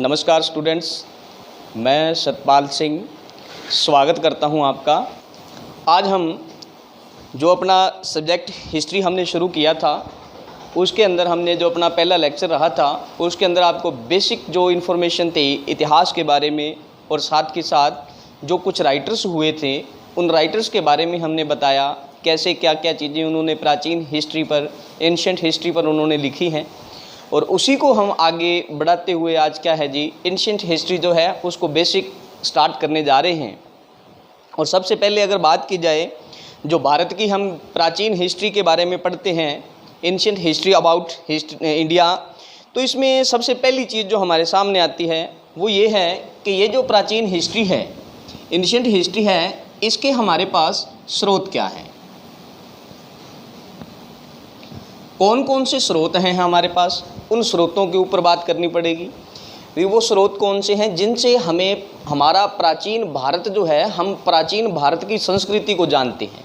नमस्कार स्टूडेंट्स, मैं सतपाल सिंह स्वागत करता हूं आपका। आज हम जो अपना सब्जेक्ट हिस्ट्री हमने शुरू किया था, उसके अंदर हमने जो अपना पहला लेक्चर रहा था, उसके अंदर आपको बेसिक जो इन्फॉर्मेशन थी इतिहास के बारे में और साथ के साथ जो कुछ राइटर्स हुए थे उन राइटर्स के बारे में हमने बताया, कैसे क्या क्या चीज़ें उन्होंने प्राचीन हिस्ट्री पर, एंशिएंट हिस्ट्री पर उन्होंने लिखी हैं। और उसी को हम आगे बढ़ाते हुए आज क्या है जी, एंशिएंट हिस्ट्री जो है उसको बेसिक स्टार्ट करने जा रहे हैं। और सबसे पहले अगर बात की जाए, जो भारत की हम प्राचीन हिस्ट्री के बारे में पढ़ते हैं, एंशिएंट हिस्ट्री अबाउट इंडिया, तो इसमें सबसे पहली चीज़ जो हमारे सामने आती है वो ये है कि ये जो प्राचीन हिस्ट्री है, एंशिएंट हिस्ट्री है, इसके हमारे पास स्रोत क्या हैं, कौन कौन से स्रोत हैं हमारे पास, उन स्रोतों के ऊपर बात करनी पड़ेगी। वो स्रोत कौन से हैं जिनसे हमें हमारा प्राचीन भारत जो है, हम प्राचीन भारत की संस्कृति को जानते हैं,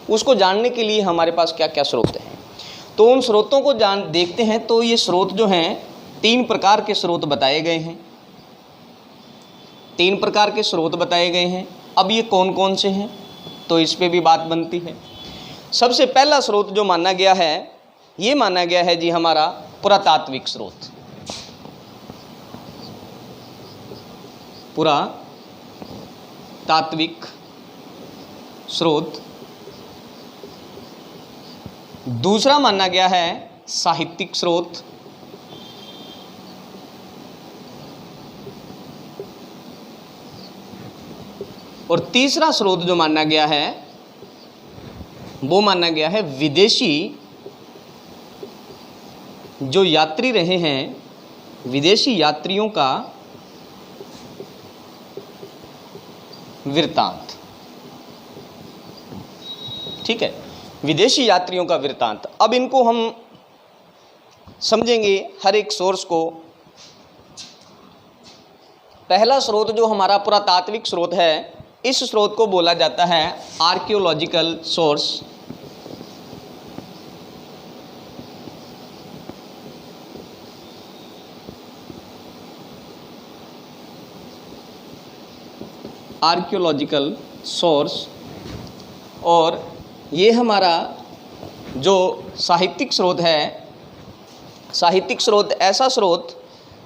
उसको जानने के लिए हमारे पास क्या क्या स्रोत हैं। तो उन स्रोतों को देखते हैं। तो ये स्रोत जो हैं, 3 प्रकार के स्रोत बताए गए हैं। 3 प्रकार के स्रोत बताए गए हैं। अब ये कौन कौन से हैं, तो इस पर भी बात बनती है। सबसे पहला स्रोत जो माना गया है, ये माना गया है जी हमारा पुरातात्विक स्रोत। पुरातात्विक स्रोत। दूसरा माना गया है साहित्यिक स्रोत। और तीसरा स्रोत जो माना गया है वो माना गया है विदेशी जो यात्री रहे हैं, विदेशी यात्रियों का वृत्तांत। ठीक है, विदेशी यात्रियों का वृत्तांत। अब इनको हम समझेंगे हर एक सोर्स को। पहला स्रोत जो हमारा पुरातात्विक स्रोत है, इस स्रोत को बोला जाता है आर्कियोलॉजिकल सोर्स। Archaeological source. और ये हमारा जो साहित्यिक स्रोत है, साहित्यिक स्रोत ऐसा स्रोत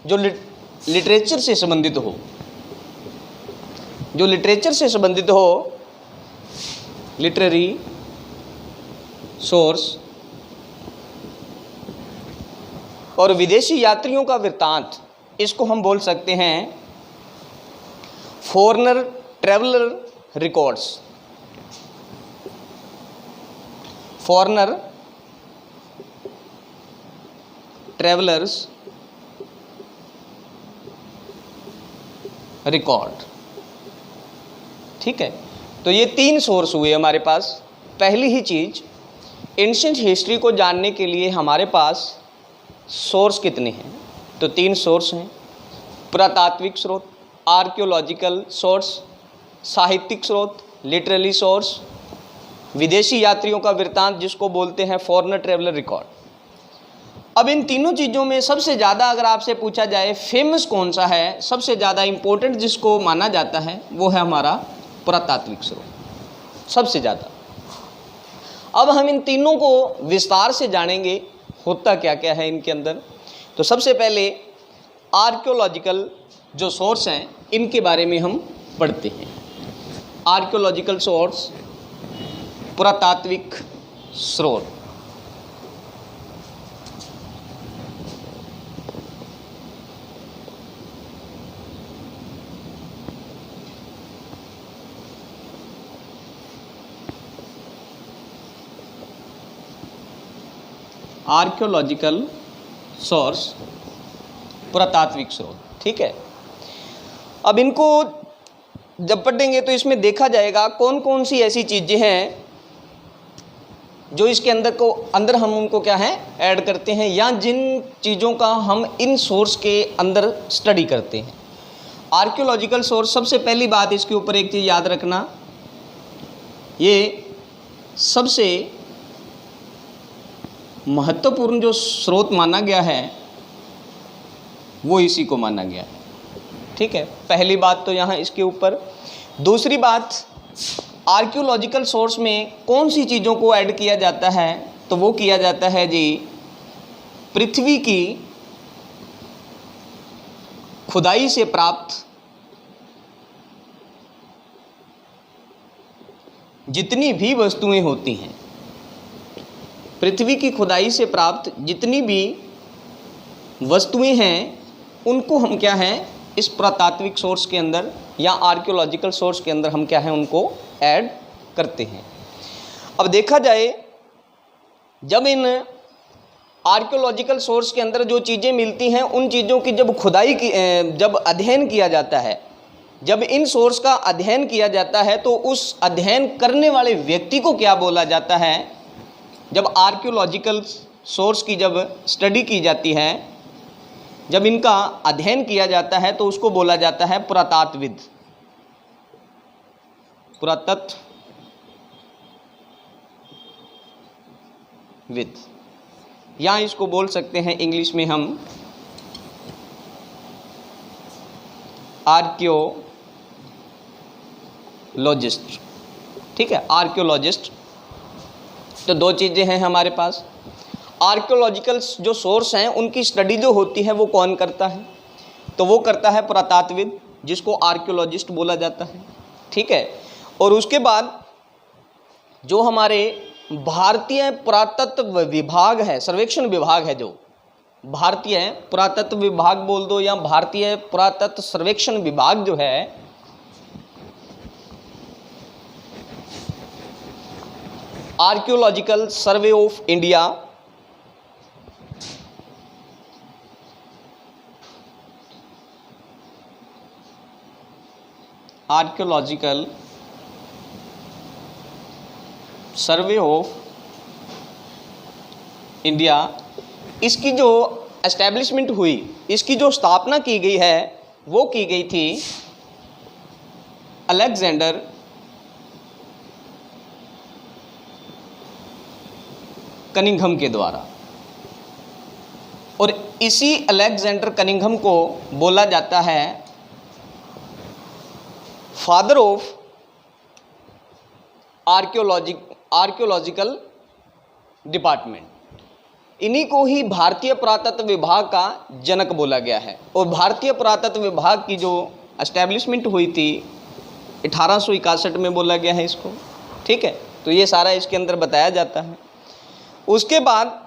जो लिटरेचर से संबंधित हो, जो लिटरेचर से संबंधित हो, लिटरेरी सोर्स। और विदेशी यात्रियों का वृत्तांत, इसको हम बोल सकते हैं foreigner traveller records. Foreigner travellers record. ठीक है, तो ये 3 सोर्स हुए हमारे पास। पहली ही चीज, एंशिएंट हिस्ट्री को जानने के लिए हमारे पास सोर्स कितने हैं, तो 3 सोर्स हैं। पुरातात्विक स्रोत, आर्कियोलॉजिकल सोर्स, साहित्यिक स्रोत, लिटरेरी सोर्स, विदेशी यात्रियों का वृत्तांत जिसको बोलते हैं फॉरेनर ट्रैवलर रिकॉर्ड। अब इन तीनों चीज़ों में सबसे ज़्यादा अगर आपसे पूछा जाए फेमस कौन सा है, सबसे ज़्यादा इम्पोर्टेंट जिसको माना जाता है, वो है हमारा पुरातात्विक स्रोत, सबसे ज़्यादा। अब हम इन तीनों को विस्तार से जानेंगे, होता क्या क्या है इनके अंदर। तो सबसे पहले आर्कियोलॉजिकल जो सोर्स हैं, इनके बारे में हम पढ़ते हैं। आर्कियोलॉजिकल सोर्स, पुरातात्विक स्रोत। आर्कियोलॉजिकल सोर्स, पुरातात्विक स्रोत। ठीक है, अब इनको जब पढ़ेंगे तो इसमें देखा जाएगा कौन कौन सी ऐसी चीज़ें हैं जो इसके अंदर हम उनको क्या है ऐड करते हैं, या जिन चीज़ों का हम इन सोर्स के अंदर स्टडी करते हैं। आर्कियोलॉजिकल सोर्स, सबसे पहली बात इसके ऊपर एक चीज़ याद रखना, ये सबसे महत्वपूर्ण जो स्रोत माना गया है वो इसी को माना गया है। ठीक है, पहली बात तो यहाँ इसके ऊपर। दूसरी बात, आर्कियोलॉजिकल सोर्स में कौन सी चीज़ों को ऐड किया जाता है, तो वो किया जाता है जी पृथ्वी की खुदाई से प्राप्त जितनी भी वस्तुएं होती हैं, पृथ्वी की खुदाई से प्राप्त जितनी भी वस्तुएं हैं उनको हम क्या हैं इस पुरातात्विक सोर्स के अंदर या आर्कियोलॉजिकल सोर्स के अंदर हम क्या है उनको ऐड करते हैं। अब देखा जाए, जब इन आर्कियोलॉजिकल सोर्स के अंदर जो चीज़ें मिलती हैं उन चीज़ों की जब खुदाई की जब अध्ययन किया जाता है, जब इन सोर्स का अध्ययन किया जाता है तो उस अध्ययन करने वाले व्यक्ति को क्या बोला जाता है। जब आर्कियोलॉजिकल सोर्स की जब स्टडी की जाती है, जब इनका अध्ययन किया जाता है तो उसको बोला जाता है पुरातत्वविद, पुरातत्वविद, या इसको बोल सकते हैं इंग्लिश में हम आर्कियोलॉजिस्ट। ठीक है, आर्कियोलॉजिस्ट। तो दो चीज़ें हैं हमारे पास। आर्कियोलॉजिकल जो सोर्स हैं उनकी स्टडी जो होती है वो कौन करता है, तो वो करता है पुरातत्वविद, जिसको आर्कियोलॉजिस्ट बोला जाता है। ठीक है, और उसके बाद जो हमारे भारतीय पुरातत्व विभाग है, सर्वेक्षण विभाग है, जो भारतीय पुरातत्व विभाग बोल दो या भारतीय पुरातत्व सर्वेक्षण विभाग जो है, archaeological survey of India, archaeological survey of India, इसकी जो एस्टैब्लिशमेंट हुई, इसकी जो स्थापना की गई है वो की गई थी अलेक्जेंडर कनिंघम के द्वारा। और इसी अलेक्जेंडर कनिंघम को बोला जाता है फादर ऑफ आर्कियोलॉजिकल डिपार्टमेंट। इन्हीं को ही भारतीय पुरातत्व विभाग का जनक बोला गया है। और भारतीय पुरातत्व विभाग की जो एस्टैब्लिशमेंट हुई थी 1861 में बोला गया है इसको। ठीक है, तो ये सारा इसके अंदर बताया जाता है। उसके बाद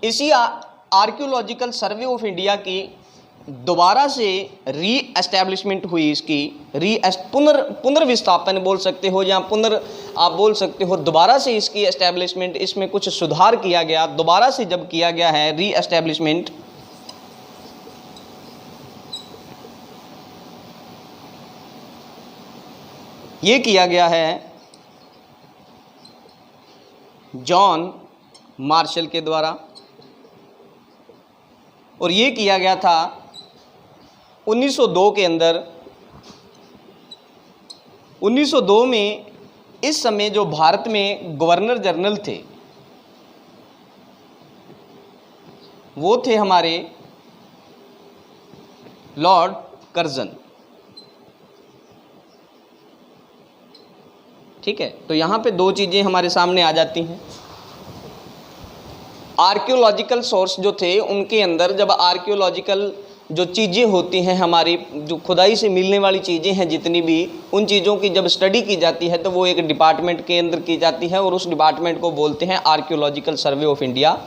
इसी आर्कियोलॉजिकल सर्वे ऑफ इंडिया की दोबारा से री एस्टैब्लिशमेंट हुई, इसकी पुनर्विस्थापन बोल सकते हो या आप बोल सकते हो दोबारा से इसकी एस्टैब्लिशमेंट, इसमें कुछ सुधार किया गया। दोबारा से जब किया गया है री एस्टैब्लिशमेंट, ये किया गया है जॉन मार्शल के द्वारा। और ये किया गया था 1902 के अंदर। 1902 में इस समय जो भारत में गवर्नर जनरल थे वो थे हमारे लॉर्ड कर्जन। ठीक है, तो यहाँ पे दो चीज़ें हमारे सामने आ जाती हैं। आर्कियोलॉजिकल सोर्स जो थे उनके अंदर जब आर्कियोलॉजिकल जो चीज़ें होती हैं, हमारी जो खुदाई से मिलने वाली चीज़ें हैं जितनी भी, उन चीज़ों की जब स्टडी की जाती है तो वो एक डिपार्टमेंट के अंदर की जाती है और उस डिपार्टमेंट को बोलते हैं archaeological survey of India.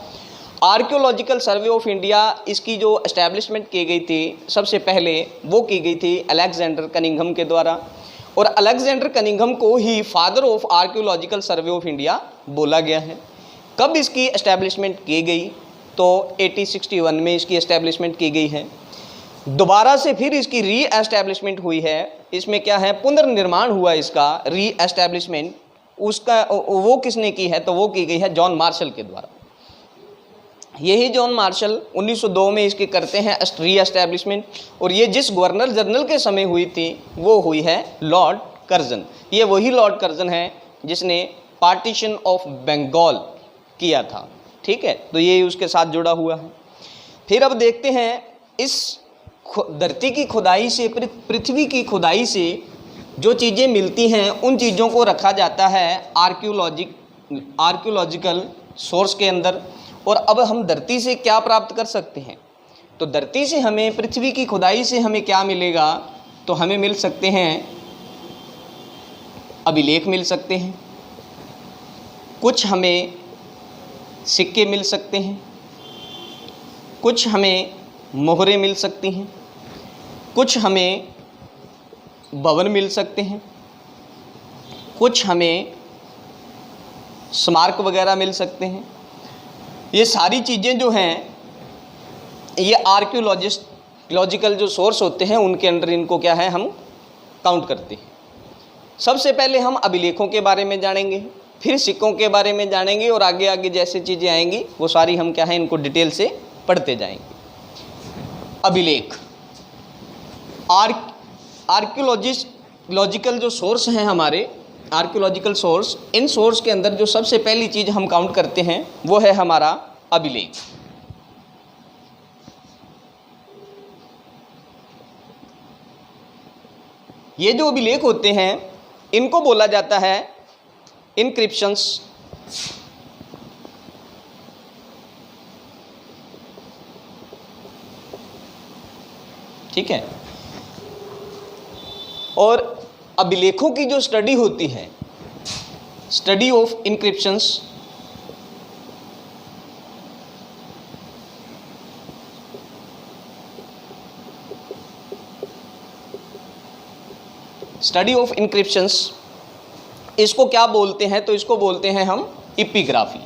Archaeological survey of India, इसकी जो एस्टैब्लिशमेंट की गई थी सबसे पहले वो की गई थी अलेक्जेंडर कनिंघम के द्वारा। और अलेक्जेंडर कनिंघम को ही father of archaeological survey of India बोला गया है। कब इसकी एस्टैब्लिशमेंट की गई, तो 1861 में इसकी एस्टैब्लिशमेंट की गई है। दोबारा से फिर इसकी री एस्टैब्लिशमेंट हुई है। इसमें क्या है, पुनर्निर्माण हुआ इसका, री एस्टैब्लिशमेंट। उसका वो किसने की है, तो वो की गई है जॉन मार्शल के द्वारा। यही जॉन मार्शल 1902 में इसकी करते हैं री एस्टैब्लिशमेंट। और ये जिस गवर्नर जनरल के समय हुई थी वो हुई है लॉर्ड कर्जन। ये वही लॉर्ड कर्जन है जिसने पार्टीशन ऑफ बंगाल किया था। ठीक है, तो ये उसके साथ जुड़ा हुआ है। फिर अब देखते हैं इस धरती की खुदाई से, पृथ्वी की खुदाई से जो चीज़ें मिलती हैं उन चीज़ों को रखा जाता है आर्कियोलॉजिकल सोर्स के अंदर। और अब हम धरती से क्या प्राप्त कर सकते हैं, तो धरती से हमें, पृथ्वी की खुदाई से हमें क्या मिलेगा, तो हमें मिल सकते हैं अभिलेख मिल सकते हैं, कुछ हमें सिक्के मिल सकते हैं, कुछ हमें मोहरें मिल सकती हैं, कुछ हमें भवन मिल सकते हैं, कुछ हमें स्मारक वगैरह मिल सकते हैं। ये सारी चीज़ें जो हैं ये आर्कियोलॉजिकल जो सोर्स होते हैं उनके अंडर इनको क्या है हम काउंट करते हैं। सबसे पहले हम अभिलेखों के बारे में जानेंगे, फिर सिक्कों के बारे में जानेंगे और आगे आगे जैसे चीज़ें आएंगी वो सारी हम क्या है इनको डिटेल से पढ़ते जाएंगे। अभिलेख, आर्कियोलॉजिकल जो सोर्स हैं हमारे, आर्कियोलॉजिकल सोर्स, इन सोर्स के अंदर जो सबसे पहली चीज़ हम काउंट करते हैं वो है हमारा अभिलेख। ये जो अभिलेख होते हैं इनको बोला जाता है इनक्रिप्शंस। ठीक है। और अभिलेखों की जो स्टडी होती है, स्टडी ऑफ इनक्रिप्शंस, स्टडी ऑफ इनक्रिप्शंस, इसको क्या बोलते हैं, तो इसको बोलते हैं हम इपिग्राफी।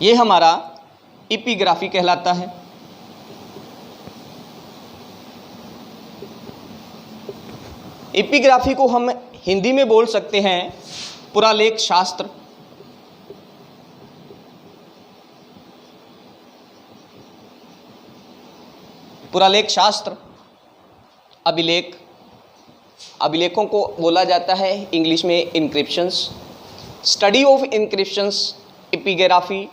ये हमारा इपिग्राफी कहलाता है। इपिग्राफी को हम हिंदी में बोल सकते हैं पुरालेख शास्त्र। पुरालेख शास्त्र, अभिलेख, अभिलेखों को बोला जाता है इंग्लिश में inscriptions. Study of inscriptions, epigraphy.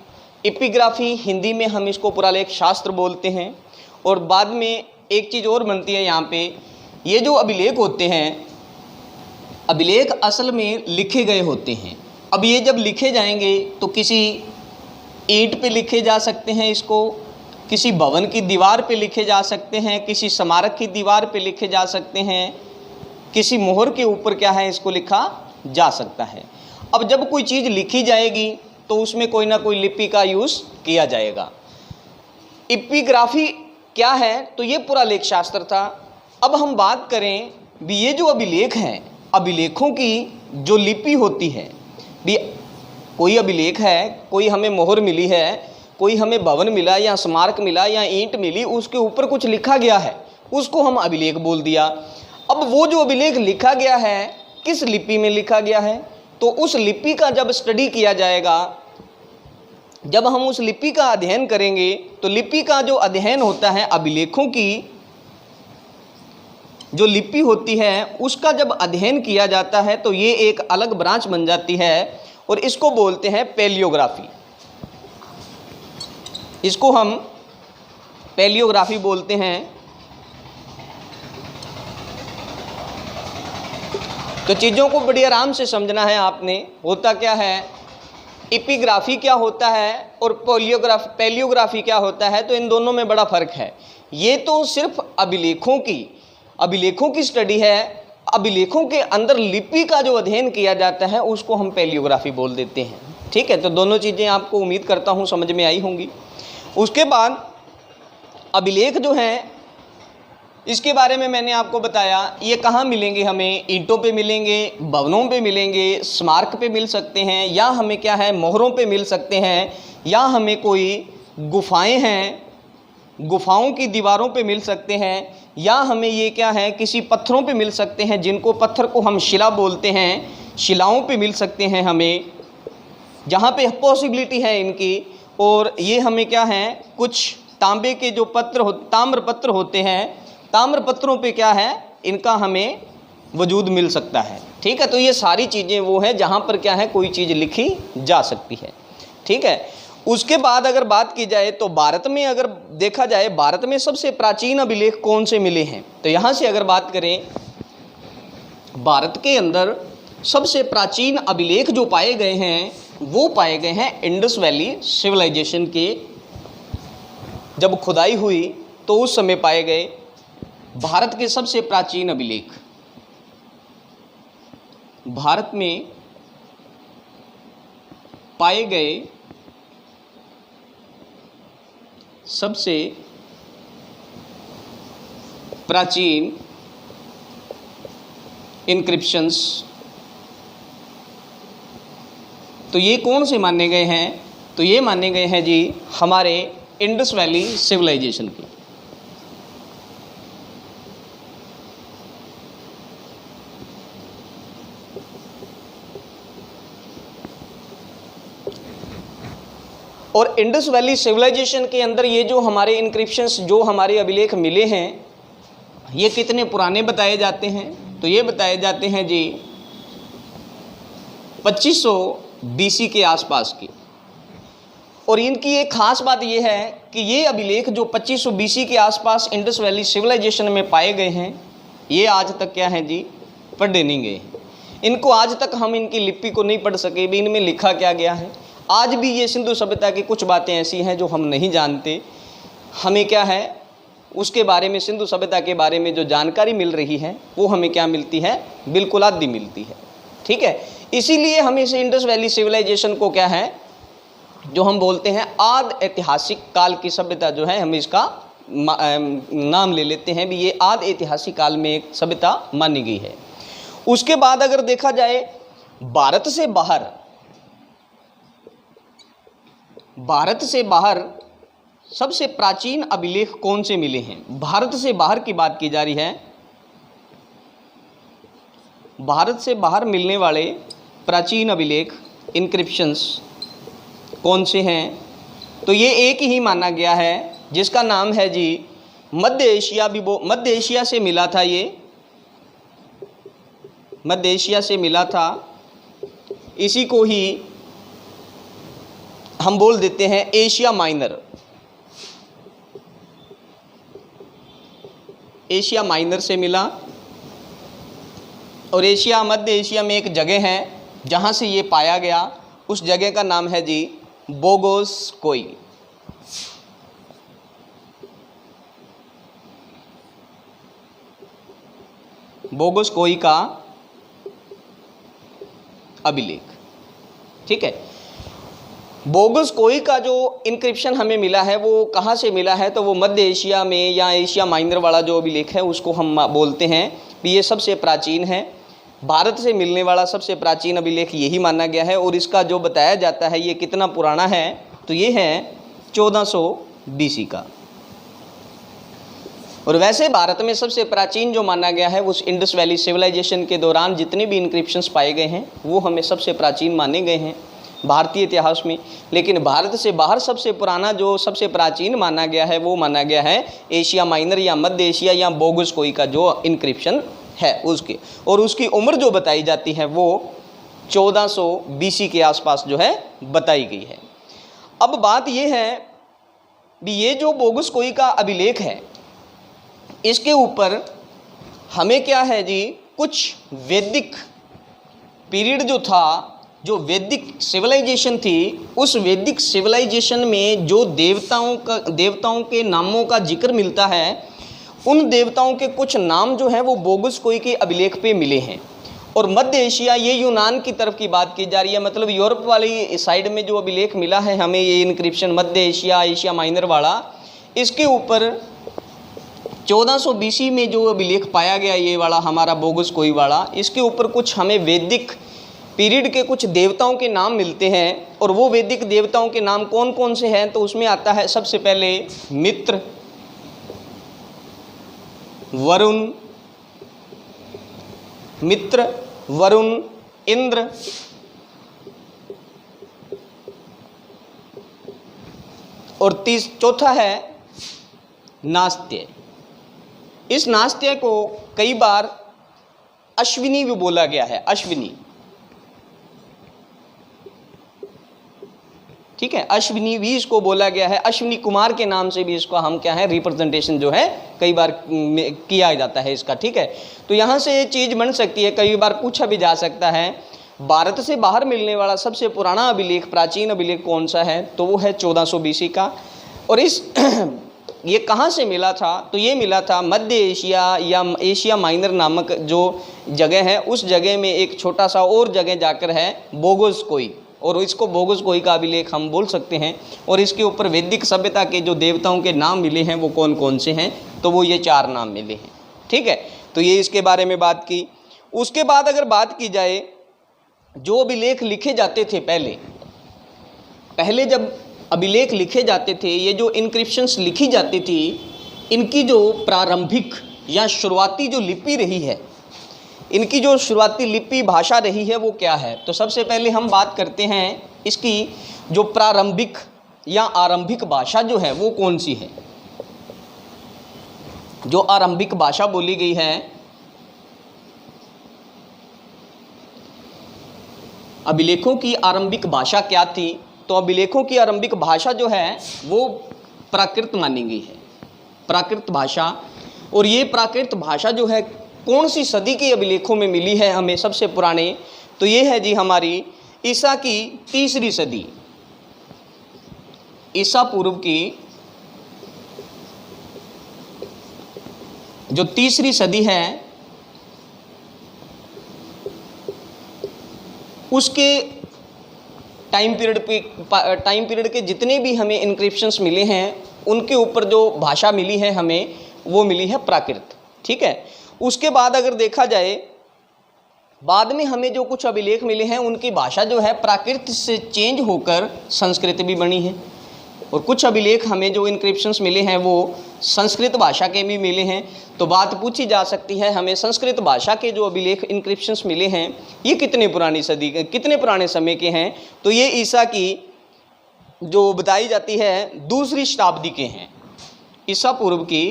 Epigraphy Hindi में हम इसको पुरालेख शास्त्र बोलते हैं। और बाद में एक चीज़ और बनती है यहाँ पे, ये जो अभिलेख होते हैं, अभिलेख असल में लिखे गए होते हैं। अब ये जब लिखे जाएंगे तो किसी ईंट पे लिखे जा सकते हैं, इसको किसी भवन की दीवार पे लिखे जा सकते हैं, किसी स्मारक की दीवार पे लिखे जा सकते हैं, किसी मोहर के ऊपर क्या है इसको लिखा जा सकता है। अब जब कोई चीज़ लिखी जाएगी तो उसमें कोई ना कोई लिपि का यूज़ किया जाएगा। इपिग्राफी क्या है, तो ये पुरालेख शास्त्र था। अब हम बात करें भी ये जो अभिलेख हैं, अभिलेखों की जो लिपि होती है, भी कोई अभिलेख है, कोई हमें मोहर मिली है, कोई हमें भवन मिला या स्मारक मिला या ईंट मिली, उसके ऊपर कुछ लिखा गया है, उसको हम अभिलेख बोल दिया। अब वो जो अभिलेख लिखा गया है किस लिपि में लिखा गया है, तो उस लिपि का जब स्टडी किया जाएगा, जब हम उस लिपि का अध्ययन करेंगे, तो लिपि का जो अध्ययन होता है, अभिलेखों की जो लिपि होती है उसका जब अध्ययन किया जाता है तो ये एक अलग ब्रांच बन जाती है और इसको बोलते हैं पैलियोग्राफी। इसको हम पैलियोग्राफी बोलते हैं। तो चीज़ों को बड़ी आराम से समझना है आपने। होता क्या है, इपिग्राफी क्या होता है और पैलियोग्राफी क्या होता है, तो इन दोनों में बड़ा फ़र्क है। ये तो सिर्फ अभिलेखों की स्टडी है। अभिलेखों के अंदर लिपि का जो अध्ययन किया जाता है उसको हम पैलियोग्राफी बोल देते हैं। ठीक है, तो दोनों चीज़ें आपको उम्मीद करता हूँ समझ में आई होंगी। उसके बाद अभिलेख जो हैं, इसके बारे में मैंने आपको बताया, ये कहाँ मिलेंगे हमें, ईंटों पे मिलेंगे, भवनों पे मिलेंगे, स्मारक पे मिल सकते हैं, या हमें क्या है मोहरों पे मिल सकते हैं, या हमें कोई गुफाएं हैं, गुफाओं की दीवारों पे मिल सकते हैं, या हमें ये क्या है किसी पत्थरों पे मिल सकते हैं, जिनको पत्थर को हम शिला बोलते हैं, शिलाओं पे मिल सकते हैं हमें, जहाँ पे पॉसिबिलिटी है इनकी। और ये हमें क्या है, कुछ तांबे के जो ताम्र पत्र होते हैं, ताम्र पत्रों पे क्या है इनका हमें वजूद मिल सकता है। ठीक है, तो ये सारी चीज़ें वो हैं जहाँ पर क्या है कोई चीज़ लिखी जा सकती है। ठीक है, उसके बाद अगर बात की जाए तो भारत में अगर देखा जाए, भारत में सबसे प्राचीन अभिलेख कौन से मिले हैं, तो यहाँ से अगर बात करें, भारत के अंदर सबसे प्राचीन अभिलेख जो पाए गए हैं वो पाए गए हैं इंडस वैली सिविलाइजेशन के। जब खुदाई हुई तो उस समय पाए गए भारत के सबसे प्राचीन अभिलेख। भारत में पाए गए सबसे प्राचीन इंक्रिप्शंस, तो ये कौन से माने गए हैं, तो ये माने गए हैं जी हमारे इंडस वैली सिविलाइजेशन की। और इंडस वैली सिविलाइजेशन के अंदर ये जो हमारे इंक्रिप्शंस, जो हमारे अभिलेख मिले हैं, ये कितने पुराने बताए जाते हैं, तो ये बताए जाते हैं जी 2500 BC के आसपास की। और इनकी एक खास बात ये है कि ये अभिलेख जो 2500 BC के आसपास इंडस वैली सिविलाइजेशन में पाए गए हैं, ये आज तक क्या हैं जी, पढ़े नहीं गए हैं। इनको आज तक हम इनकी लिपि को नहीं पढ़ सके भी, इनमें लिखा क्या गया है। आज भी ये सिंधु सभ्यता की कुछ बातें ऐसी हैं जो हम नहीं जानते। हमें क्या है उसके बारे में, सिंधु सभ्यता के बारे में जो जानकारी मिल रही है वो हमें क्या मिलती है, बिल्कुल आधी मिलती है। ठीक है, इसीलिए हम इस इंडस वैली सिविलाइजेशन को क्या है, जो हम बोलते हैं आद ऐतिहासिक काल की सभ्यता जो है, हम इसका नाम ले लेते हैं भी ये आद ऐतिहासिक काल में एक सभ्यता मानी गई है। उसके बाद अगर देखा जाए भारत से बाहर सबसे प्राचीन अभिलेख कौन से मिले हैं, भारत से बाहर की बात की जा रही है। भारत से बाहर मिलने वाले प्राचीन अभिलेख इंक्रिप्शंस कौन से हैं, तो ये एक ही माना गया है जिसका नाम है जी मध्य एशिया। भी वो मध्य एशिया से मिला था, ये मध्य एशिया से मिला था। इसी को ही हम बोल देते हैं एशिया माइनर। एशिया माइनर से मिला, और एशिया, मध्य एशिया में एक जगह है जहाँ से ये पाया गया, उस जगह का नाम है जी बोगोसकोई। बोगोसकोई का अभिलेख। ठीक है, बोगोसकोई का जो इंक्रिप्शन हमें मिला है वो कहाँ से मिला है, तो वो मध्य एशिया में या एशिया माइनर वाला जो अभिलेख है उसको हम बोलते हैं कि ये सबसे प्राचीन है। भारत से मिलने वाला सबसे प्राचीन अभिलेख यही माना गया है। और इसका जो बताया जाता है ये कितना पुराना है, तो ये है 1400 BC का। और वैसे भारत में सबसे प्राचीन जो माना गया है उस इंडस वैली सिविलाइजेशन के दौरान जितने भी इंक्रिप्शंस पाए गए हैं वो हमें सबसे प्राचीन माने गए हैं भारतीय इतिहास में। लेकिन भारत से बाहर सबसे पुराना जो सबसे प्राचीन माना गया है वो माना गया है एशिया माइनर या मध्य एशिया या बोगोसकोई का जो इंक्रिप्शन है उसके। और उसकी उम्र जो बताई जाती है वो 1400 BC के आसपास जो है बताई गई है। अब बात ये है भी ये जो बोगोसकोई का अभिलेख है इसके ऊपर हमें क्या है जी, कुछ वैदिक पीरियड जो था, जो वैदिक सिविलाइजेशन थी, उस वैदिक सिविलाइजेशन में जो देवताओं के नामों का जिक्र मिलता है, उन देवताओं के कुछ नाम जो हैं वो बोगोसकोई के अभिलेख पे मिले हैं। और मध्य एशिया, ये यूनान की तरफ की बात की जा रही है, मतलब यूरोप वाली साइड में जो अभिलेख मिला है हमें ये इंक्रिप्शन मध्य एशिया, एशिया माइनर वाला, इसके ऊपर 1400 BC में जो अभिलेख पाया गया ये वाला हमारा बोगोसकोई वाला, इसके ऊपर कुछ हमें वैदिक पीरियड के कुछ देवताओं के नाम मिलते हैं। और वो वैदिक देवताओं के नाम कौन कौन से हैं, तो उसमें आता है सबसे पहले मित्र, वरुण, इंद्र, और चौथा है नास्त्य। इस नास्त्य को कई बार अश्विनी भी बोला गया है, अश्विनी। ठीक है, अश्विनी भी इसको बोला गया है, अश्विनी कुमार के नाम से भी इसको हम क्या है रिप्रेजेंटेशन जो है कई बार किया जाता है इसका। ठीक है, तो यहाँ से ये चीज़ बन सकती है, कई बार पूछा भी जा सकता है भारत से बाहर मिलने वाला सबसे पुराना अभिलेख, प्राचीन अभिलेख कौन सा है, तो वो है 1400 BC का। और इस ये कहाँ से मिला था, तो ये मिला था मध्य एशिया या एशिया माइनर नामक जो जगह है, उस जगह में एक छोटा सा और जगह जाकर है बोगोसकोई, और इसको बोगोसकोई का अभिलेख हम बोल सकते हैं। और इसके ऊपर वैदिक सभ्यता के जो देवताओं के नाम मिले हैं वो कौन कौन से हैं, तो वो ये 4 नाम मिले हैं। ठीक है, तो ये इसके बारे में बात की। उसके बाद अगर बात की जाए जो अभिलेख लिखे जाते थे पहले जब अभिलेख लिखे जाते थे, ये जो इनक्रिप्शंस लिखी जाती थी, इनकी जो प्रारंभिक या शुरुआती जो लिपि रही है, इनकी जो शुरुआती लिपि भाषा रही है वो क्या है, तो सबसे पहले हम बात करते हैं इसकी जो प्रारंभिक या आरंभिक भाषा जो है वो कौन सी है। जो आरंभिक भाषा बोली गई है, अभिलेखों की आरंभिक भाषा क्या थी, तो अभिलेखों की आरंभिक भाषा जो है वो प्राकृत मानी गई है, प्राकृत भाषा। और ये प्राकृत भाषा जो है कौन सी सदी के अभिलेखों में मिली है हमें सबसे पुराने, तो ये है जी हमारी ईसा की 3री सदी, ईसा पूर्व की जो 3री सदी है उसके टाइम पीरियड के जितने भी हमें इनक्रिप्शंस मिले हैं उनके ऊपर जो भाषा मिली है हमें वो मिली है प्राकृत। ठीक है, उसके बाद अगर देखा जाए बाद में हमें जो कुछ अभिलेख मिले हैं उनकी भाषा जो है प्राकृत से चेंज होकर संस्कृत भी बनी है, और कुछ अभिलेख हमें जो इनक्रिप्शंस मिले हैं वो संस्कृत भाषा के भी मिले हैं। तो बात पूछी जा सकती है हमें संस्कृत भाषा के जो अभिलेख इनक्रिप्शंस मिले हैं ये कितने पुराने समय के हैं, तो ये ईसा की जो बताई जाती है 2री शताब्दी के हैं, ईसा पूर्व की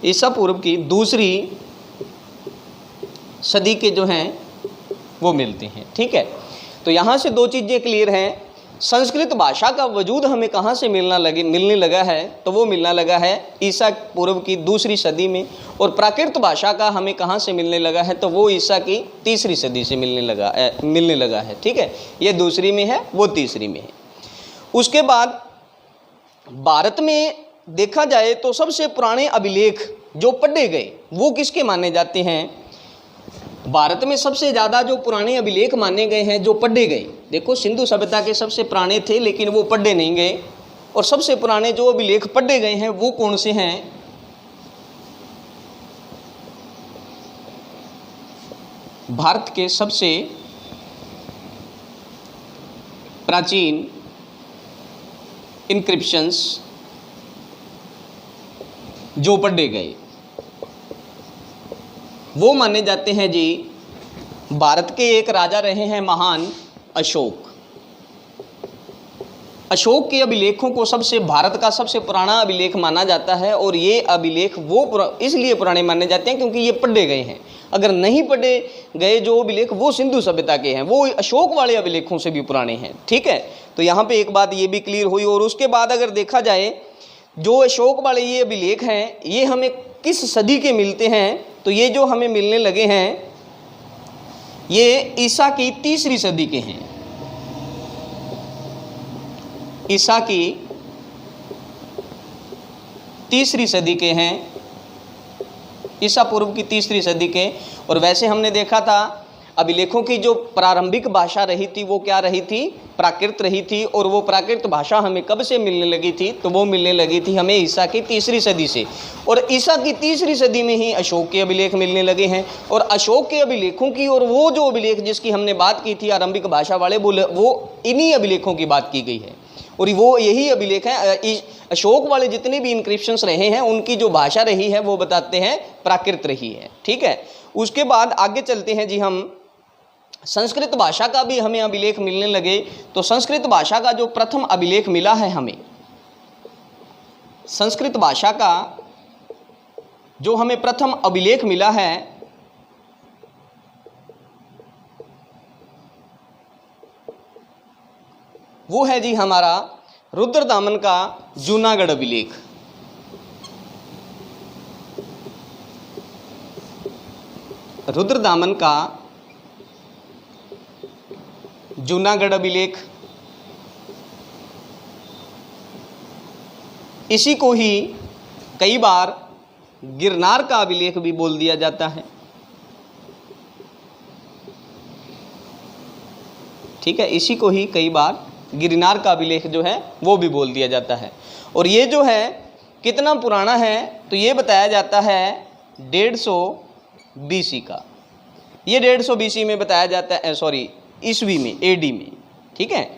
ईसा पूर्व की 2री सदी के जो हैं वो मिलते हैं। ठीक है, तो यहाँ से 2 चीज़ें क्लियर हैं, संस्कृत भाषा का वजूद हमें कहाँ से मिलने लगा है, तो वो मिलना लगा है ईसा पूर्व की 2री सदी में, और प्राकृत भाषा का हमें कहाँ से मिलने लगा है, तो वो ईसा की 3री सदी से मिलने लगा है। ठीक है, ये 2री में है वो 3री में है। उसके बाद भारत में देखा जाए तो सबसे पुराने अभिलेख जो पढ़े गए वो किसके माने जाते हैं, भारत में सबसे ज़्यादा जो पुराने अभिलेख माने गए हैं जो पढ़े गए, देखो सिंधु सभ्यता के सबसे पुराने थे लेकिन वो पढ़े नहीं गए, और सबसे पुराने जो अभिलेख पढ़े गए हैं वो कौन से हैं, भारत के सबसे प्राचीन इनक्रिप्शंस जो पढ़े गए वो माने जाते हैं जी भारत के एक राजा रहे हैं महान अशोक। अशोक के अभिलेखों को भारत का सबसे पुराना अभिलेख माना जाता है, और ये अभिलेख वो इसलिए पुराने माने जाते हैं क्योंकि ये पढ़े गए हैं। अगर नहीं पढ़े गए जो अभिलेख वो सिंधु सभ्यता के हैं, वो अशोक वाले अभिलेखों से भी पुराने हैं। ठीक है, तो यहाँ पे एक बात ये भी क्लियर हुई। और उसके बाद अगर देखा जाए जो अशोक वाले ये अभिलेख हैं ये हमें किस सदी के मिलते हैं, तो ये जो हमें मिलने लगे हैं ये ईसा की 3री सदी के हैं, ईसा की 3री सदी के हैं, ईसा पूर्व की 3री सदी के। और वैसे हमने देखा था अभिलेखों की जो प्रारंभिक भाषा रही थी वो क्या रही थी, प्राकृत रही थी। और वो प्राकृत भाषा हमें कब से मिलने लगी थी, तो वो मिलने लगी थी हमें ईसा की 3री सदी से। और ईसा की 3री सदी में ही अशोक के अभिलेख मिलने लगे हैं। और अशोक के अभिलेखों की और वो जो अभिलेख जिसकी हमने बात की थी आरंभिक भाषा वाले, वो इन्हीं अभिलेखों की बात की गई है। और वो यही अभिलेख हैं, अशोक वाले जितने भी इनक्रिप्शंस रहे हैं उनकी जो भाषा रही है वो बताते हैं प्राकृत रही है। ठीक है, उसके बाद आगे चलते हैं जी हम, संस्कृत भाषा का भी हमें अभिलेख मिलने लगे। तो संस्कृत भाषा का जो प्रथम अभिलेख मिला है हमें, संस्कृत भाषा का जो हमें प्रथम अभिलेख मिला है वो है जी हमारा रुद्रदामन का जूनागढ़ अभिलेख। रुद्रदामन का जूनागढ़ अभिलेख, इसी को ही कई बार गिरनार का अभिलेख भी बोल दिया जाता है। ठीक है, इसी को ही कई बार गिरनार का अभिलेख जो है वो भी बोल दिया जाता है। और ये जो है कितना पुराना है तो ये बताया जाता है 150 BC का। ये 150 BC में बताया जाता है, सॉरी ईस्वी में, AD में। ठीक है,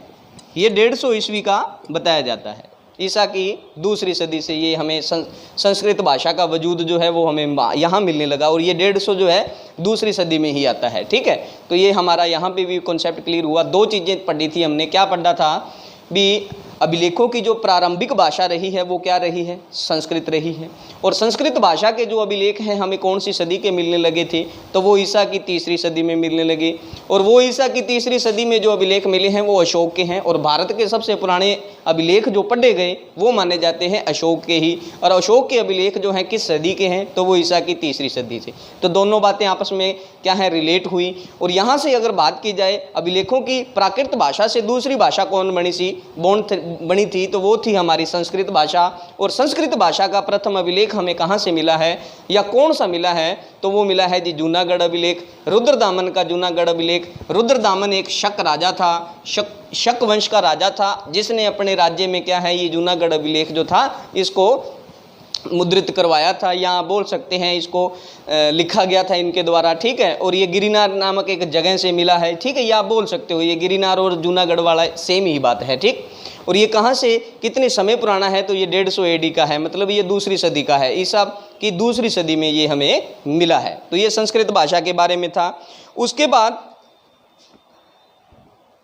ये 150 ईस्वी का बताया जाता है। ईसा की दूसरी सदी से ये हमें संस्कृत भाषा का वजूद जो है वो हमें यहाँ मिलने लगा, और ये 150 जो है दूसरी सदी में ही आता है। ठीक है, तो ये हमारा यहाँ पे भी कॉन्सेप्ट क्लियर हुआ। दो चीज़ें पढ़ी थी हमने। क्या पढ़ा था भी, अभिलेखों की जो प्रारंभिक भाषा रही है वो क्या रही है, संस्कृत रही है। और संस्कृत भाषा के जो अभिलेख हैं हमें कौन सी सदी के मिलने लगे थे, तो वो ईसा की तीसरी सदी में मिलने लगे। और वो ईसा की तीसरी सदी में जो अभिलेख मिले हैं वो अशोक के हैं। और भारत के सबसे पुराने अभिलेख जो पढ़े गए वो माने जाते हैं अशोक के ही। और अशोक के अभिलेख जो हैं किस सदी के हैं, तो वो ईसा की तीसरी सदी से। तो दोनों बातें आपस में क्या है, रिलेट हुई। और यहाँ से अगर बात की जाए अभिलेखों की, प्राकृत भाषा से दूसरी भाषा कौन बनी थी, तो वो थी हमारी संस्कृत भाषा। और संस्कृत भाषा का प्रथम अभिलेख हमें कहाँ से मिला है या कौन सा मिला है, तो वो मिला है जी जूनागढ़ अभिलेख, रुद्रदामन का जूनागढ़ अभिलेख। रुद्रदामन एक शक राजा था, शक वंश का राजा था, जिसने अपने राज्य में क्या है ये जूनागढ़ अभिलेख जो था इसको मुद्रित करवाया था, या बोल सकते हैं इसको लिखा गया था इनके द्वारा। ठीक है, और ये गिरिनार नामक एक जगह से मिला है। ठीक है, या आप बोल सकते हो ये गिरिनार और जूनागढ़ वाला सेम ही बात है। ठीक, और ये कहाँ से कितने समय पुराना है, तो ये 150 AD का है, मतलब ये दूसरी सदी का है। ईसा की दूसरी सदी में ये हमें मिला है। तो ये संस्कृत भाषा के बारे में था। उसके बाद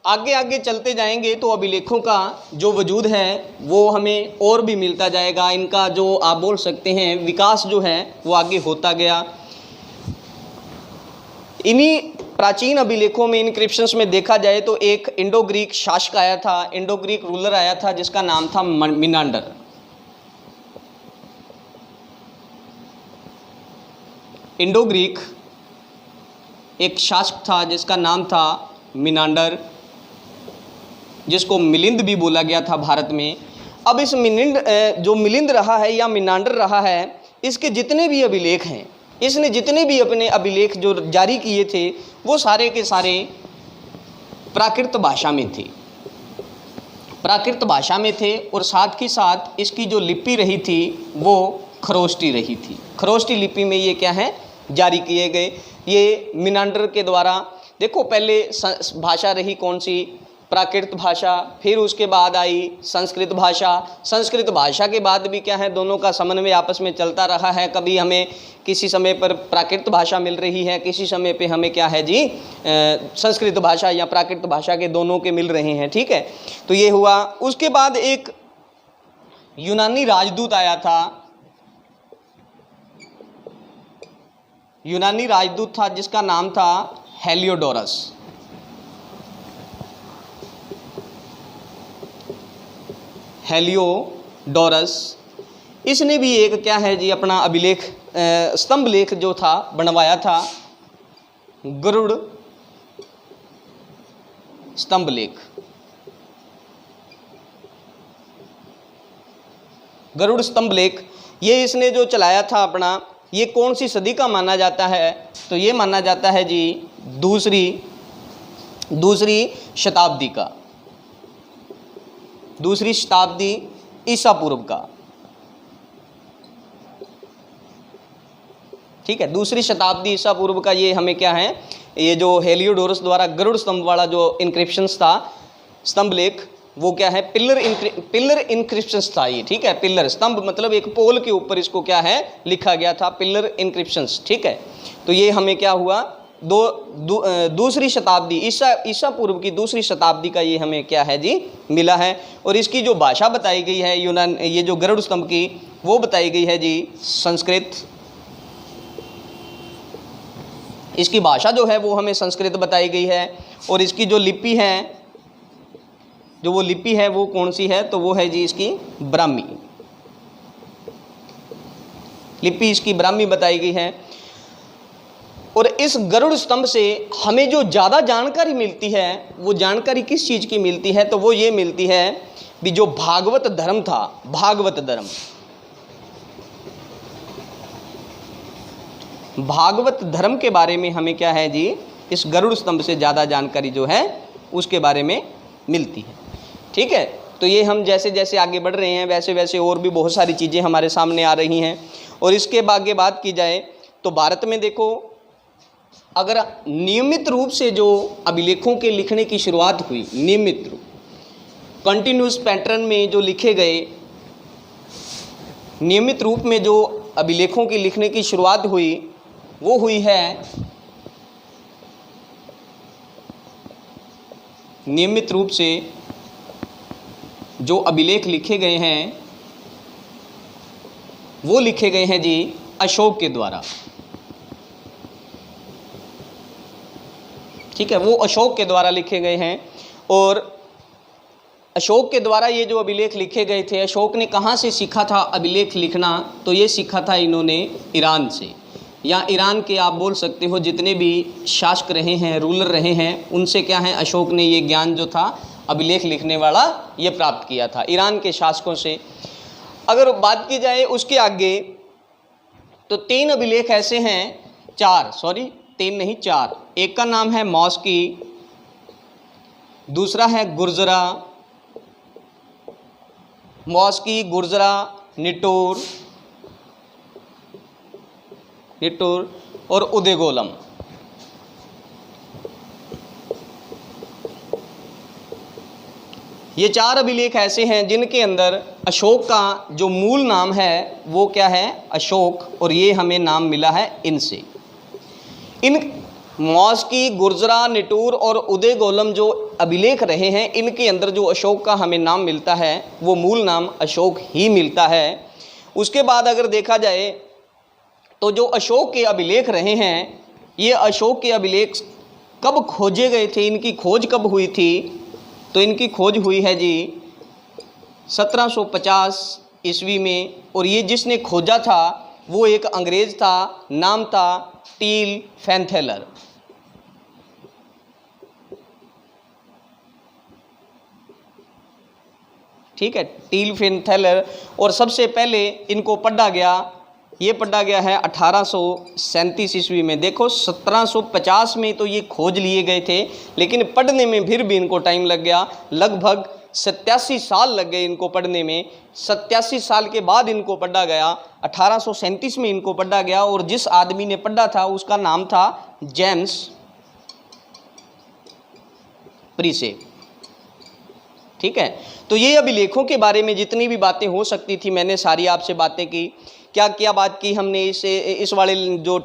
आगे आगे चलते जाएंगे तो अभिलेखों का जो वजूद है वो हमें और भी मिलता जाएगा। इनका जो आप बोल सकते हैं विकास जो है वो आगे होता गया। इन्हीं प्राचीन अभिलेखों में, इनक्रिप्शंस में देखा जाए तो एक इंडो ग्रीक शासक आया था, इंडो ग्रीक रूलर आया था जिसका नाम था मिनांडर। इंडो ग्रीक एक शासक था जिसका नाम था मिनांडर, जिसको मिलिंद भी बोला गया था भारत में। अब इस जो मिलिंद रहा है या मिनांडर रहा है, इसके जितने भी अभिलेख हैं, इसने जितने भी अपने अभिलेख जो जारी किए थे वो सारे के सारे प्राकृत भाषा में थे, प्राकृत भाषा में थे। और साथ ही साथ इसकी जो लिपि रही थी वो खरोष्टी रही थी। खरोष्टी लिपि में ये क्या है, जारी किए गए। ये मिनांडर के द्वारा, देखो पहले भाषा रही कौन सी, प्राकृत भाषा, फिर उसके बाद आई संस्कृत भाषा। संस्कृत भाषा के बाद भी क्या है, दोनों का समन्वय आपस में चलता रहा है। कभी हमें किसी समय पर प्राकृत भाषा मिल रही है, किसी समय पे हमें क्या है जी संस्कृत भाषा या प्राकृत भाषा के दोनों के मिल रहे हैं। ठीक है, तो ये हुआ। उसके बाद एक यूनानी राजदूत आया था, यूनानी राजदूत था जिसका नाम था हेलियोडोरस। हेलियोडोरस, इसने भी एक क्या है जी अपना अभिलेख, स्तंभ लेख जो था बनवाया था, गरुड़ स्तंभ लेख। गरुड़ स्तंभ लेख ये इसने जो चलाया था अपना, ये कौन सी सदी का माना जाता है, तो ये माना जाता है जी दूसरी शताब्दी का, दूसरी शताब्दी ईसा पूर्व का। ठीक है, दूसरी शताब्दी ईसा पूर्व का ये हमें क्या है, ये जो हेलियोडोरस द्वारा गरुड़ स्तंभ वाला जो इंक्रिप्शंस था, स्तंभ लेख, वो क्या है, पिलर इंक्रिप्शंस था ये। ठीक है, पिलर स्तंभ मतलब एक पोल के ऊपर इसको क्या है लिखा गया था, पिलर इंक्रिप्शंस। ठीक है, तो ये हमें क्या हुआ, दूसरी शताब्दी ईसा पूर्व की दूसरी शताब्दी का ये हमें क्या है जी मिला है। और इसकी जो भाषा बताई गई है यूनान, ये जो गरुड़ स्तंभ की, वो बताई गई है जी संस्कृत। इसकी भाषा जो है वो हमें संस्कृत बताई गई है। और इसकी जो लिपि है जो वो लिपि है वो कौन सी है, तो वो है जी इसकी ब्राह्मी लिपि, इसकी ब्राह्मी बताई गई है। और इस गरुड़ स्तंभ से हमें जो ज़्यादा जानकारी मिलती है वो जानकारी किस चीज़ की मिलती है, तो वो ये मिलती है भी जो भागवत धर्म था, भागवत धर्म, भागवत धर्म के बारे में हमें क्या है जी, इस गरुड़ स्तंभ से ज़्यादा जानकारी जो है उसके बारे में मिलती है। ठीक है, तो ये हम जैसे जैसे आगे बढ़ रहे हैं वैसे वैसे और भी बहुत सारी चीज़ें हमारे सामने आ रही हैं। और इसके आगे बात की जाए तो भारत में देखो, अगर नियमित रूप से जो अभिलेखों के लिखने की शुरुआत हुई, नियमित रूप कंटिन्यूस पैटर्न में जो लिखे गए, नियमित रूप में जो अभिलेखों की लिखने की शुरुआत हुई वो हुई है नियमित रूप से जो अभिलेख लिखे गए हैं वो लिखे गए हैं जी अशोक के द्वारा। ठीक है, वो अशोक के द्वारा लिखे गए हैं। और अशोक के द्वारा ये जो अभिलेख लिखे गए थे, अशोक ने कहाँ से सीखा था अभिलेख लिखना, तो ये सीखा था इन्होंने ईरान से, या ईरान के आप बोल सकते हो जितने भी शासक रहे हैं, रूलर रहे हैं, उनसे क्या है अशोक ने ये ज्ञान जो था अभिलेख लिखने वाला ये प्राप्त किया था ईरान के शासकों से। अगर बात की जाए उसके आगे तो 3 अभिलेख ऐसे हैं, 4 सॉरी 3 नहीं 4। एक का नाम है मॉस्की, दूसरा है गुर्जरा, मॉस्की, गुर्जरा, निटोर और उदेगोलम। ये 4 अभिलेख ऐसे हैं जिनके अंदर अशोक का जो मूल नाम है वो क्या है, अशोक, और ये हमें नाम मिला है इनसे। इन मॉस्की, गुर्जरा, निटूर और उदेगोलम जो अभिलेख रहे हैं, इनके अंदर जो अशोक का हमें नाम मिलता है वो मूल नाम अशोक ही मिलता है। उसके बाद अगर देखा जाए तो जो अशोक के अभिलेख रहे हैं, ये अशोक के अभिलेख कब खोजे गए थे, इनकी खोज कब हुई थी, तो इनकी खोज हुई है जी 1750 ईस्वी में। और ये जिसने खोजा था वो एक अंग्रेज था, नाम था टील फैंथेलर। ठीक है, टील फैंथेलर। और सबसे पहले इनको पढ़ा गया, ये पढ़ा गया है 1837 ईस्वी में। देखो 1750 में तो ये खोज लिए गए थे, लेकिन पढ़ने में फिर भी इनको टाइम लग गया, लगभग 87 साल लग गए इनको पढ़ने में। 87 साल के बाद इनको पढ़ा गया, 1837 में इनको पढ़ा गया। और जिस आदमी ने पढ़ा था उसका नाम था जेम्स प्रीसे। ठीक है, तो ये अभिलेखों के बारे में जितनी भी बातें हो सकती थी मैंने सारी आपसे बातें की। क्या क्या बात की हमने, इस वाले जो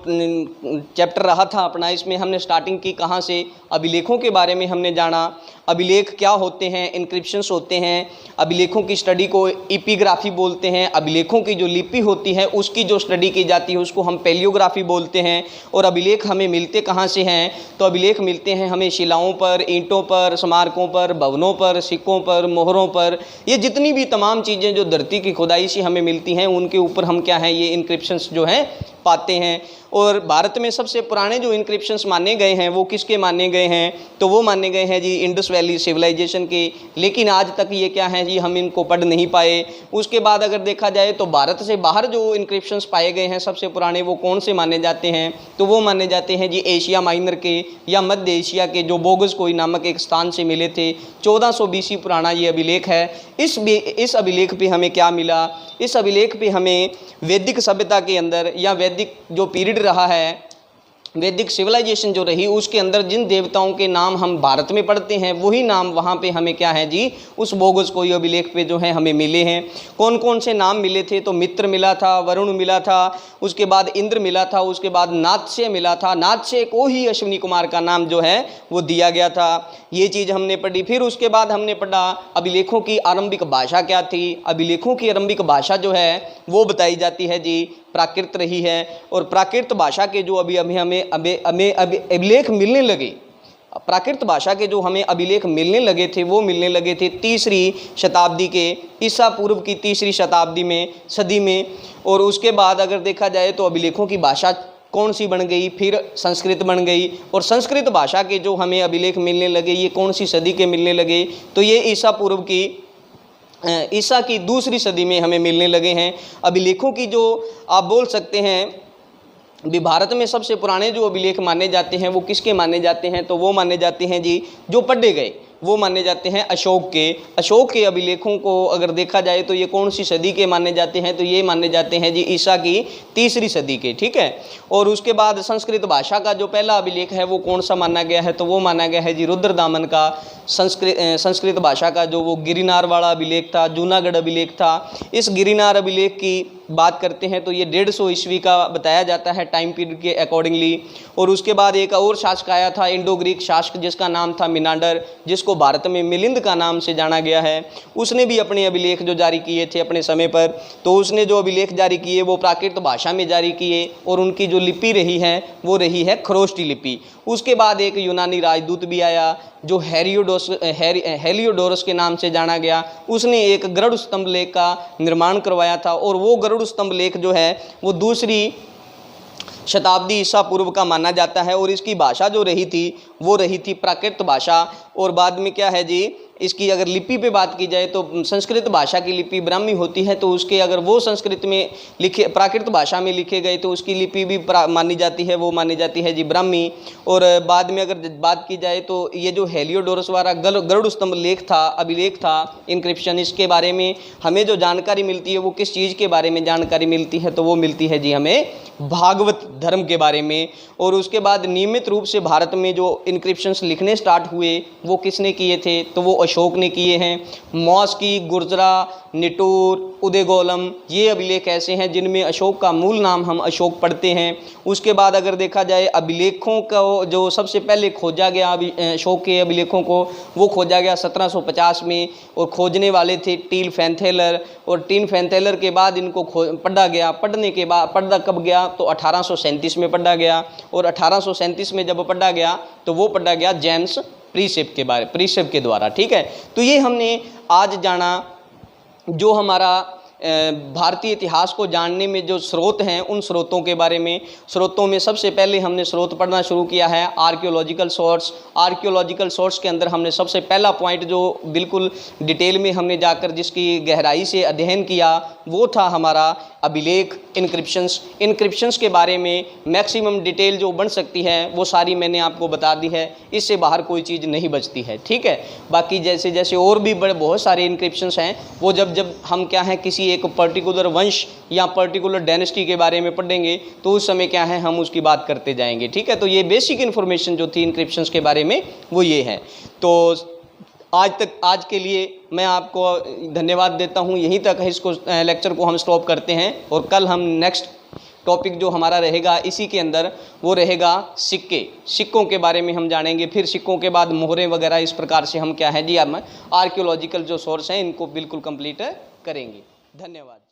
चैप्टर रहा था अपना, इसमें हमने स्टार्टिंग की कहाँ से, अभिलेखों के बारे में हमने जाना, अभिलेख क्या होते हैं, इंक्रिप्शंस होते हैं, अभिलेखों की स्टडी को एपिग्राफी बोलते हैं, अभिलेखों की जो लिपि होती है उसकी जो स्टडी की जाती है उसको हम पैलियोग्राफी बोलते हैं। और अभिलेख हमें मिलते कहाँ से हैं, तो अभिलेख मिलते हैं हमें शिलाओं पर, ईंटों पर, स्मारकों पर, भवनों पर, सिक्कों पर, मोहरों पर, ये जितनी भी तमाम चीज़ें जो धरती की खुदाई से हमें मिलती हैं उनके ऊपर हम क्या हैं, ये इंक्रिप्शंस जो हैं पाते हैं। और भारत में सबसे पुराने जो इंक्रिप्शंस माने गए हैं वो किसके माने गए हैं, तो वो माने गए हैं जी इंडस वैली सिविलाइजेशन के। लेकिन आज तक ये क्या है जी, हम इनको पढ़ नहीं पाए। उसके बाद अगर देखा जाए तो भारत से बाहर जो इंक्रिप्शंस पाए गए हैं सबसे पुराने, वो कौन से माने जाते हैं, तो वो माने जाते हैं जी एशिया माइनर के या मध्य एशिया के, जो बोगस कोई नामक एक स्थान से मिले थे। 1400 BC पुराना ये अभिलेख है। इस अभिलेख पे हमें क्या मिला, इस अभिलेख पे हमें वैदिक सभ्यता के अंदर या वैदिक जो पीरियड रहा है, वैदिक सिविलाइजेशन जो रही, उसके अंदर जिन देवताओं के नाम हम भारत में पढ़ते हैं वही नाम वहाँ पे हमें क्या है जी, उस बोगस कोई अभिलेख पे जो है हमें मिले हैं। कौन कौन से नाम मिले थे, तो मित्र मिला था, वरुण मिला था, उसके बाद इंद्र मिला था, उसके बाद नाथस्य मिला था। नाथस्य को ही अश्विनी कुमार का नाम जो है वो दिया गया था। ये चीज़ हमने पढ़ी। फिर उसके बाद हमने पढ़ा अभिलेखों की आरंभिक भाषा क्या थी। अभिलेखों की आरंभिक भाषा जो है वो बताई जाती है जी प्राकृत रही है। और प्राकृत भाषा के जो अभी हमें अभिलेख मिलने लगे, प्राकृत भाषा के जो हमें अभिलेख मिलने लगे थे वो मिलने लगे थे 3री शताब्दी के, ईसा पूर्व की 3री शताब्दी में, सदी में। और उसके बाद अगर देखा जाए तो अभिलेखों की भाषा कौन सी बन गई, फिर संस्कृत बन गई। और संस्कृत भाषा के जो हमें अभिलेख मिलने लगे ये कौन सी सदी के मिलने लगे, तो ये ईसा पूर्व की, ईसा की 2री सदी में हमें मिलने लगे हैं। अभिलेखों की जो आप बोल सकते हैं भी भारत में सबसे पुराने जो अभिलेख माने जाते हैं वो किसके माने जाते हैं, तो वो माने जाते हैं जी जो पढ़े गए, वो माने जाते हैं अशोक के। अशोक के अभिलेखों को अगर देखा जाए तो ये कौन सी सदी के माने जाते हैं, तो ये माने जाते हैं जी ईसा की 3री सदी के, ठीक है। और उसके बाद संस्कृत भाषा का जो पहला अभिलेख है वो कौन सा माना गया है, तो वो माना गया है जी रुद्रदामन का। संस्कृत भाषा का जो वो गिरिनार वाला अभिलेख था, जूनागढ़ अभिलेख था। इस गिरिनार अभिलेख की बात करते हैं तो ये 150 ईस्वी का बताया जाता है टाइम पीरियड के अकॉर्डिंगली। और उसके बाद एक और शासक आया था, इंडो ग्रीक शासक, जिसका नाम था मिनांडर, जिसको भारत में मिलिंद का नाम से जाना गया है। उसने भी अपने अभिलेख जो जारी किए थे अपने समय पर, तो उसने जो अभिलेख जारी किए वो प्राकृत भाषा में जारी किए और उनकी जो लिपि रही है वो रही है खरोष्टी लिपि। उसके बाद एक यूनानी राजदूत भी आया जो हेलियोडोरस के नाम से जाना गया। उसने एक गरुड़ स्तंभ लेख का निर्माण करवाया था और वो गरुड़ स्तंभ लेख जो है वो 2री शताब्दी ईसा पूर्व का माना जाता है। और इसकी भाषा जो रही थी वो रही थी प्राकृत भाषा। और बाद में क्या है जी, इसकी अगर लिपि पे बात की जाए तो संस्कृत भाषा की लिपि ब्राह्मी होती है, तो उसके अगर वो संस्कृत में लिखे, प्राकृत भाषा में लिखे गए तो उसकी लिपि भी मानी जाती है, वो मानी जाती है जी ब्राह्मी। और बाद में अगर बात की जाए तो ये जो हेलियोडोरस वाला गरुड़ स्तंभ लेख था, अभिलेख था, इंक्रिप्शन, इसके बारे में हमें जो जानकारी मिलती है वो किस चीज़ के बारे में जानकारी मिलती है, तो वो मिलती है जी हमें भागवत धर्म के बारे में। और उसके बाद नियमित रूप से भारत में जो इंक्रिप्शंस लिखने स्टार्ट हुए वो किसने किए थे, तो वो अशोक ने किए हैं। मौस्की, गुर्जरा, निटूर, उदयगोलम, ये अभिलेख ऐसे हैं जिनमें अशोक का मूल नाम हम अशोक पढ़ते हैं। उसके बाद अगर देखा जाए अभिलेखों का जो सबसे पहले खोजा गया अशोक के अभिलेखों को, वो खोजा गया 1750 में और खोजने वाले थे टील फैंथेलर। और टील फैंथेलर के बाद इनको पढ़ा गया। पढ़ने के बाद पढ़ा कब गया, तो 1837 में पढ़ा गया। और 1837 में जब पढ़ा गया तो वो पढ़ा गया जेम्स प्रीसेप के द्वारा, ठीक है। तो ये हमने आज जाना जो हमारा भारतीय इतिहास को जानने में जो स्रोत हैं उन स्रोतों के बारे में। स्रोतों में सबसे पहले हमने स्रोत पढ़ना शुरू किया है आर्कियोलॉजिकल सोर्स। आर्कियोलॉजिकल सोर्स के अंदर हमने सबसे पहला पॉइंट जो बिल्कुल डिटेल में हमने जाकर जिसकी गहराई से अध्ययन किया वो था हमारा अभिलेख, इंक्रिप्शंस के बारे में मैक्सिमम डिटेल जो बन सकती है वो सारी मैंने आपको बता दी है। इससे बाहर कोई चीज़ नहीं बचती है, ठीक है। बाकी जैसे जैसे और भी बहुत सारे इंक्रिप्शंस हैं वो जब हम क्या है किसी एक पर्टिकुलर वंश या पर्टिकुलर डायनेस्टी के बारे में पढ़ेंगे तो उस समय क्या है हम उसकी बात करते जाएंगे, ठीक है। तो ये बेसिक इन्फॉर्मेशन जो थी इंक्रिप्शंस के बारे में वो ये है। तो आज के लिए मैं आपको धन्यवाद देता हूँ। यहीं तक है, इसको लेक्चर को हम स्टॉप करते हैं और कल हम नेक्स्ट टॉपिक जो हमारा रहेगा इसी के अंदर वो रहेगा सिक्कों के बारे में हम जानेंगे। फिर सिक्कों के बाद मोहरें वगैरह, इस प्रकार से हम क्या है जी अब आर्कियोलॉजिकल जो सोर्स हैं इनको बिल्कुल कंप्लीट करेंगे। धन्यवाद।